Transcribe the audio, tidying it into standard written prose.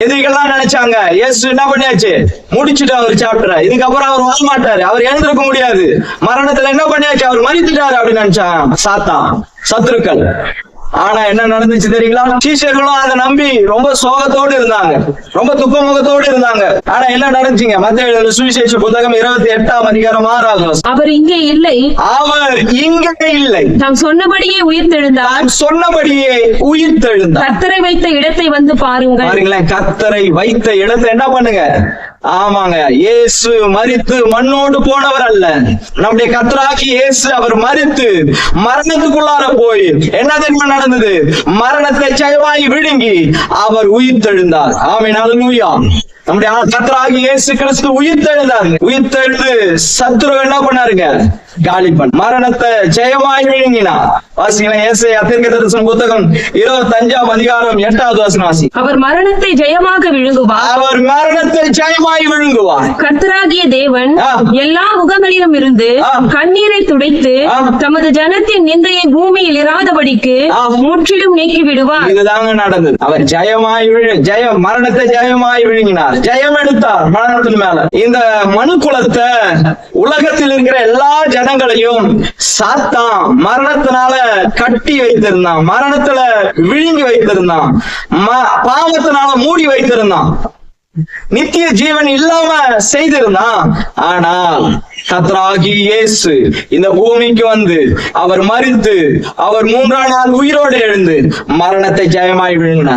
எதிரிகள்லாம் நினைச்சாங்க இயேசு என்ன பண்ணியாச்சு, முடிச்சுட்டாரு ஒரு சாப்டர், இதுக்கப்புறம் அவர் வர மாட்டாரு, அவர் எழுந்திருக்க முடியாது, மரணத்துல என்ன பண்ணியாச்சு, அவர் மரித்துட்டாரு அப்படின்னு நினைச்சான் சாத்தான், சத்துருக்கள். ஆனா என்ன நடந்துச்சு தெரியுங்களா? சீஷர்களும் அதை நம்பி ரொம்ப சோகத்தோடு இருந்தாங்க, ரொம்ப துக்கமுகத்தோடு இருந்தாங்க. ஆனா என்ன நடந்துச்சுங்க? மத்தேயு சுவிசேஷ புத்தகம் 28ஆம் அதிகாரம் 6ஆவது வசனம். அவர் இங்கே இல்லை, அவர் இங்கே இல்லை, தாம் சொன்னபடியே உயிர்த்தெழுந்தார், தான் சொன்னபடியே உயிர்த்தெழுந்தார். கர்த்தரை வைத்த இடத்தை வந்து பாருங்கள். பாருங்களேன், கர்த்தரை வைத்த இடத்தை என்ன பண்ணுங்க? ஆமாங்க, இயேசு மரித்து மண்ணோடு போனவர் அல்ல, நம்முடைய கர்த்தராகிய இயேசு அவர் மரித்து மரணத்துக்குள்ளார போய் என்ன தெரியுமா நடந்தது? மரணத்தை ஜெயமாய் விழுங்கி அவர் உயிர்த்தெழுந்தார். ஆமென், அல்லேலூயா. நம்முடைய கர்த்தராகிய இயேசு கிறிஸ்து உயிர்த்தெழுந்தார். உயிர்த்தெழுந்து சத்துரு என்ன பண்ணாருங்க? காலி பண்ண, மரணத்தை ஜெயமாய் விழுங்கினார். வாசிக்கலாம், ஏசாயா தீர்க்கதரிசன புத்தகம் 25ஆம் அதிகாரம் 8வது வசனம் வாசி. அவர் மரணத்தை ஜெயமாக விழுங்குவார், அவர் மரணத்தை ஜெயமாய் விழுங்குவார். கர்த்தராகிய தேவன் எல்லா முகங்களிலும் இருந்து கண்ணீரை துடைத்து தமது ஜனத்தின் நிந்தையை பூமியில் இராதபடிக்கு முற்றிலும் நீக்கி விடுவார். இதுதாங்க நடந்தது. அவர் ஜெயமாய் மரணத்தை ஜெயமாய் விழுங்கினார், ஜெயம் எடுத்தார் மரணத்தின் மேல. இந்த மனு குலத்தை, உலகத்தில் இருக்கிற எல்லா ஜனங்களையும் சாத்தான் மரணத்தினால கட்டி வைத்திருந்தான், மரணத்துல விழுங்கி வைத்திருந்தான், பாவத்தினால மூடி வைத்திருந்தான், நித்திய ஜீவன் இல்லாம செய்திருந்தான். ஆனால் கர்த்தராகிய இயேசு இந்த பூமிக்கு வந்து அவர் மரித்து அவர் 3ஆம் நாள் உயிரோடு எழுந்து மரணத்தை ஜெயமாய் விழுங்கினார்.